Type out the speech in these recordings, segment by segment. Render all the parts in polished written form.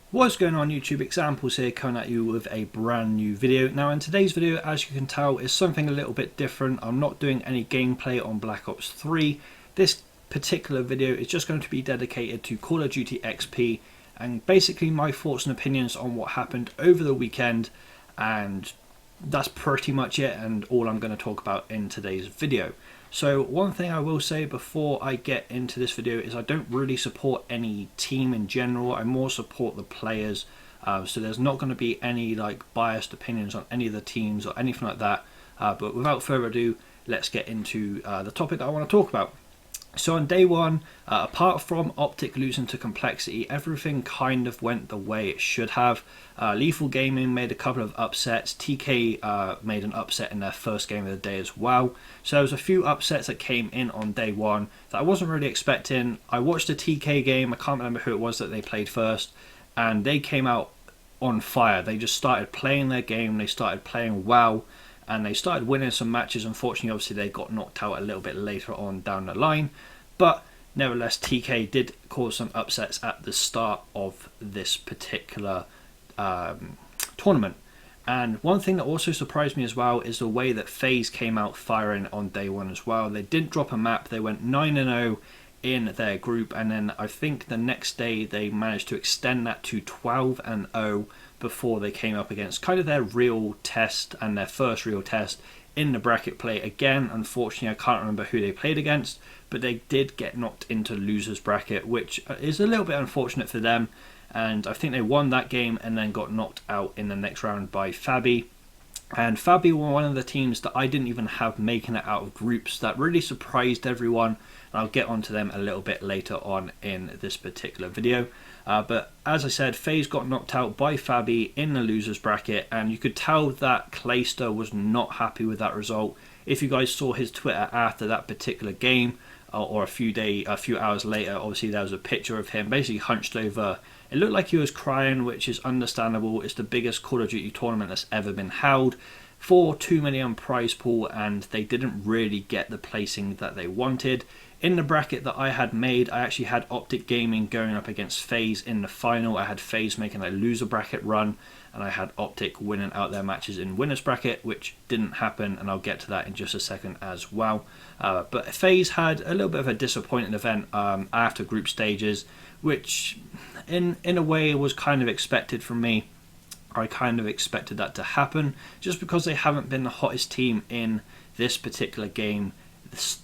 What's going on YouTube? Examples here coming at you with a brand new video. Now in today's video, as you can tell, is something a little bit different. I'm not doing any gameplay on Black Ops 3. This particular video is just going to be dedicated to Call of Duty XP and basically my thoughts and opinions on what happened over the weekend, and that's pretty much it and all I'm going to talk about in today's video. So one thing I will say before I get into this video is I don't really support any team in general. I more support the players, so there's not going to be any like biased opinions on any of the teams or anything like that. But without further ado, let's get into the topic I want to talk about. So on day one, apart from Optic losing to Complexity, everything kind of went the way it should have. Lethal Gaming made a couple of upsets. TK made an upset in their first game of the day as well. So there was a few upsets that came in on day one that I wasn't really expecting. I watched the TK game, I can't remember who it was that they played first, and they came out on fire. They just started playing their game, they started playing well, and they started winning some matches. Unfortunately, obviously, they got knocked out a little bit later on down the line. But nevertheless, TK did cause some upsets at the start of this particular tournament. And one thing that also surprised me as well is the way that FaZe came out firing on day one as well. They didn't drop a map. They went 9-0 in their group. And then I think the next day they managed to extend that to 12-0 before they came up against kind of their real test and their first real test in the bracket play. Again, unfortunately, I can't remember who they played against, but they did get knocked into losers bracket, which is a little bit unfortunate for them. And I think they won that game and then got knocked out in the next round by Fabi. And Fabi were one of the teams that I didn't even have making it out of groups. That really surprised everyone. And I'll get onto them a little bit later on in this particular video. But as I said, FaZe got knocked out by Fabi in the losers bracket, and you could tell that Clayster was not happy with that result. If you guys saw his Twitter after that particular game, or a few hours later, obviously there was a picture of him basically hunched over. It looked like he was crying, which is understandable. It's the biggest Call of Duty tournament that's ever been held for 2 million prize pool, and they didn't really get the placing that they wanted. In the bracket that I had made, I actually had Optic Gaming going up against FaZe in the final. I had FaZe making a loser bracket run, and I had Optic winning out their matches in winners bracket, which didn't happen, and I'll get to that in just a second as well. But FaZe had a little bit of a disappointing event after group stages, which in a way was kind of expected from me. I kind of expected that to happen just because they haven't been the hottest team in this particular game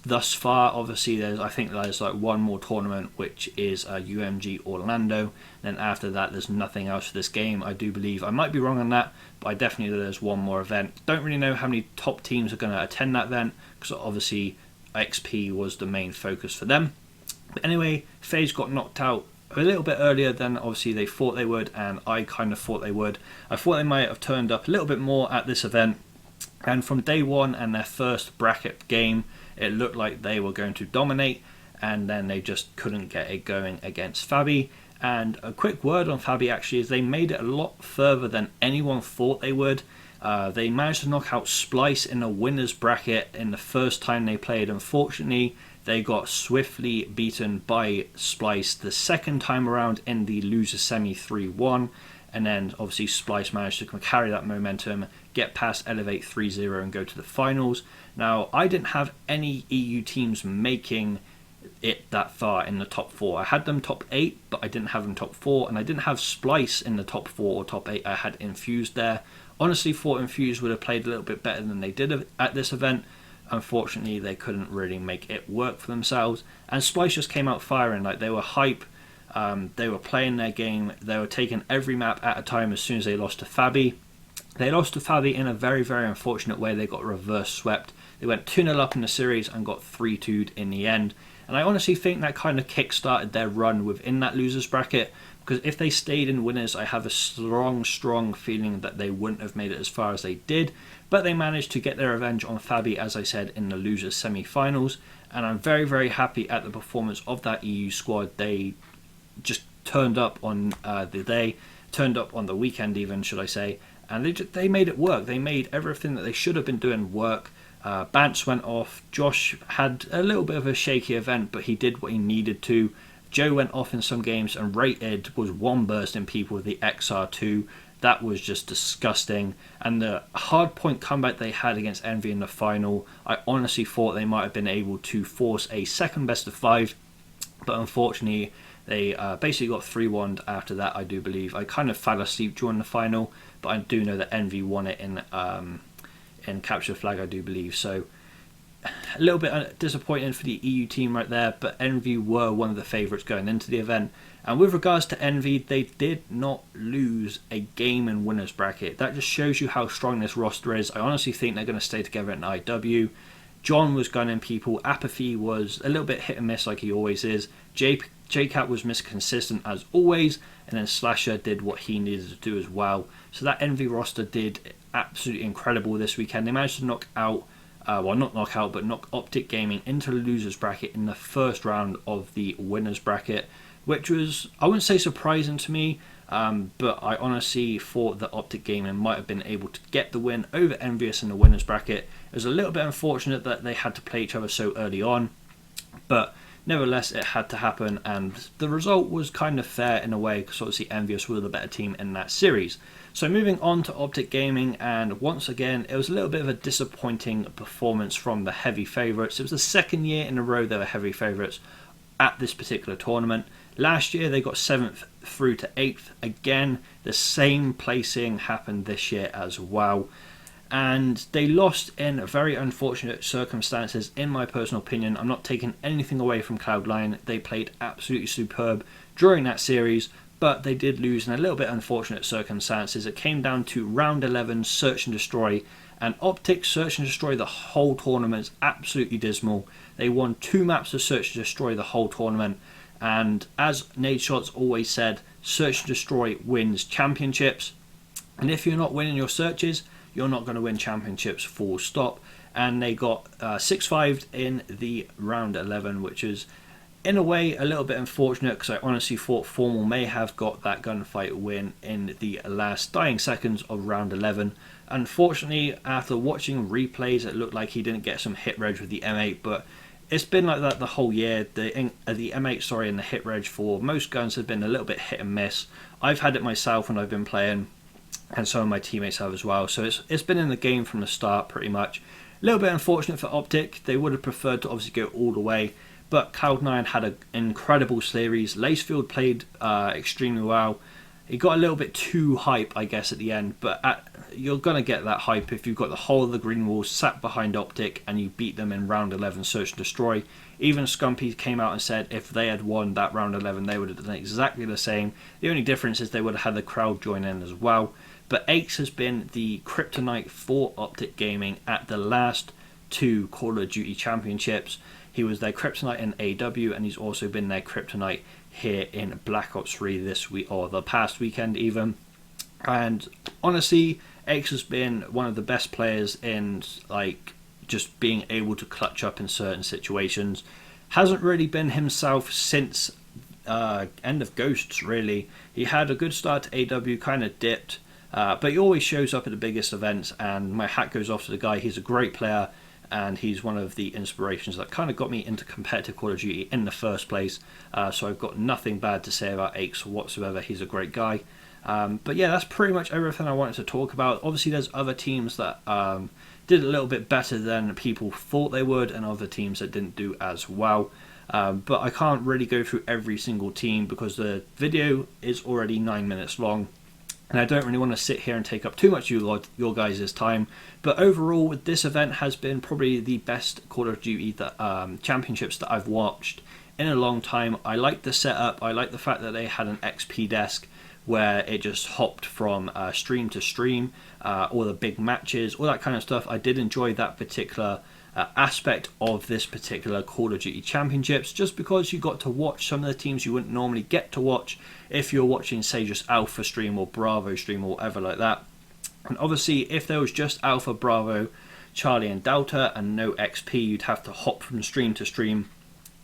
thus far. Obviously, I think there's like one more tournament, which is UMG Orlando. Then after that, there's nothing else for this game. I do believe, I might be wrong on that, but I definitely know there's one more event. Don't really know how many top teams are going to attend that event, because obviously XP was the main focus for them. But anyway, FaZe got knocked out a little bit earlier than obviously they thought they would, and I kind of thought they would. I thought they might have turned up a little bit more at this event, and from day one and their first bracket game, it looked like they were going to dominate, and then they just couldn't get it going against Fabi. And a quick word on Fabi actually is they made it a lot further than anyone thought they would. They managed to knock out Splice in the winners bracket in the first time they played. Unfortunately, they got swiftly beaten by Splice the second time around in the loser semi 3-1. And then obviously Splice managed to carry that momentum, get past Elevate 3-0 and go to the finals. Now, I didn't have any EU teams making it that far in the top 4. I had them top 8, but I didn't have them top 4. And I didn't have Splice in the top 4 or top 8. I had Infused there. Honestly, thought Infused would have played a little bit better than they did at this event. Unfortunately, they couldn't really make it work for themselves. And Splice just came out firing. Like, they were hype. They were playing their game. They were taking every map at a time as soon as they lost to Fabi. They lost to Fabi in a very, very unfortunate way. They got reverse swept. They went 2-0 up in the series and got 3-2'd in the end. And I honestly think that kind of kick-started their run within that losers bracket, because if they stayed in winners, I have a strong feeling that they wouldn't have made it as far as they did. But they managed to get their revenge on Fabi, as I said, in the losers semi-finals. And I'm very, very happy at the performance of that EU squad. They just turned up on the day, turned up on the weekend even, should I say, and they made it work. They made everything that they should have been doing work. Bance went off. Josh had a little bit of a shaky event, but he did what he needed to. Joe went off in some games and rated was one bursting people with the XR2. That was just disgusting. And the hard point comeback they had against Envy in the final, I honestly thought they might have been able to force a second best of 5, but unfortunately they basically got 3-1 after that, I do believe. I kind of fell asleep during the final, but I do know that Envy won it in Capture the Flag, I do believe. So a little bit disappointing for the EU team right there, but Envy were one of the favourites going into the event. And with regards to Envy, they did not lose a game in winners bracket. That just shows you how strong this roster is. I honestly think they're going to stay together in IW. John was gunning people. Apathy was a little bit hit and miss like he always is. JCat was misconsistent as always. And then Slasher did what he needed to do as well. So that Envy roster did absolutely incredible this weekend. They managed to knock out, well, not knock out, but knock Optic Gaming into the losers bracket in the first round of the winners bracket, which was, I wouldn't say surprising to me, but I honestly thought that Optic Gaming might have been able to get the win over Envious in the winners bracket. It was a little bit unfortunate that they had to play each other so early on, but nevertheless it had to happen, and the result was kind of fair in a way, because obviously Envious were the better team in that series. So moving on to Optic Gaming, and once again it was a little bit of a disappointing performance from the heavy favourites. It was the second year in a row they were heavy favourites at this particular tournament. Last year they got 7th through to 8th. Again, the same placing happened this year as well. And they lost in very unfortunate circumstances, in my personal opinion. I'm not taking anything away from Cloud9. They played absolutely superb during that series, but they did lose in a little bit unfortunate circumstances. It came down to round 11, Search and Destroy. And Optic Search and Destroy the whole tournament is absolutely dismal. They won 2 maps of Search and Destroy the whole tournament. And as Nadeshots always said, Search and Destroy wins championships. And if you're not winning your searches, you're not going to win championships, full stop. And they got 6-5'd in the round 11, which is in a way a little bit unfortunate, because I honestly thought Formal may have got that gunfight win in the last dying seconds of round 11. Unfortunately, after watching replays, it looked like he didn't get some hit reg with the M8, but it's been like that the whole year. The M8, sorry, and the hit reg for most guns have been a little bit hit and miss. I've had it myself when I've been playing, and some of my teammates have as well. So it's been in the game from the start pretty much. A little bit unfortunate for Optic. They would have preferred to obviously go all the way, but Cloud9 had an incredible series. Lacefield played extremely well. He got a little bit too hype, I guess, at the end, but you're going to get that hype if you've got the whole of the green walls sat behind Optic and you beat them in round 11 Search and Destroy. Even Scumpy came out and said if they had won that round 11, they would have done exactly the same. The only difference is they would have had the crowd join in as well. But Ace has been the kryptonite for Optic Gaming at the last 2 Call of Duty championships. He was their kryptonite in AW, and he's also been their kryptonite here in Black Ops 3 this week, or the past weekend even. And honestly, X has been one of the best players in like just being able to clutch up in certain situations. Hasn't really been himself since end of Ghosts, really. He had a good start to AW, kind of dipped, but he always shows up at the biggest events, and my hat goes off to the guy. He's a great player, and he's one of the inspirations that kind of got me into competitive Call of Duty in the first place. So I've got nothing bad to say about Aches whatsoever. He's a great guy. But yeah, that's pretty much everything I wanted to talk about. Obviously there's other teams that did a little bit better than people thought they would, and other teams that didn't do as well. But I can't really go through every single team because the video is already 9 minutes long, and I don't really want to sit here and take up too much of your guys' time. But overall, this event has been probably the best Call of Duty championships that I've watched in a long time. I like the setup. I like the fact that they had an XP desk where it just hopped from stream to stream, all the big matches, all that kind of stuff. I did enjoy that particular aspect of this particular Call of Duty championships, just because you got to watch some of the teams you wouldn't normally get to watch if you're watching, say, just Alpha stream or Bravo stream or whatever like that. And obviously if there was just Alpha, Bravo, Charlie and Delta and no XP, you'd have to hop from stream to stream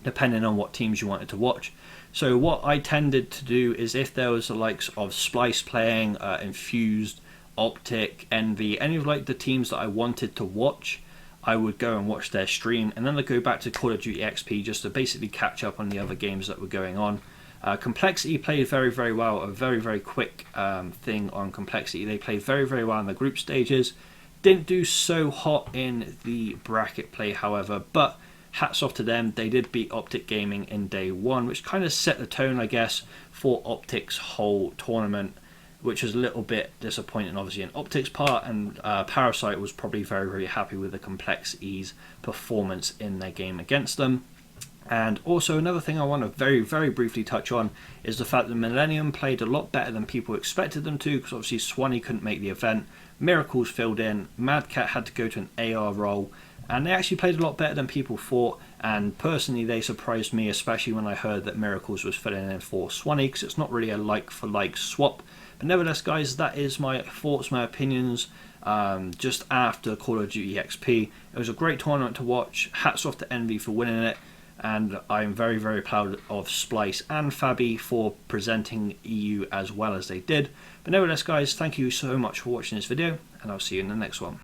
depending on what teams you wanted to watch. So what I tended to do is, if there was the likes of Splice playing, Infused, Optic, Envy, any of like the teams that I wanted to watch, I would go and watch their stream, and then I'd go back to Call of Duty XP just to basically catch up on the other games that were going on. Complexity played very, very well, a very, very quick thing on Complexity. They played very, very well in the group stages. Didn't do so hot in the bracket play, however, but hats off to them. They did beat Optic Gaming in day one, which kind of set the tone, I guess, for Optic's whole tournament, which was a little bit disappointing, obviously, in Optic's part, and Parasite was probably very, very happy with the Complexity's performance in their game against them. And also another thing I want to very, very briefly touch on is the fact that Millennium played a lot better than people expected them to, because obviously Swanee couldn't make the event, Miracles filled in, Mad Cat had to go to an AR role, and they actually played a lot better than people thought, and personally they surprised me, especially when I heard that Miracles was filling in for Swanee, because it's not really a like-for-like swap. But nevertheless, guys, that is my thoughts, my opinions, just after Call of Duty XP. It was a great tournament to watch. Hats off to Envy for winning it. And I'm very, very proud of Splice and Fabi for presenting EU as well as they did. But nevertheless, guys, thank you so much for watching this video, and I'll see you in the next one.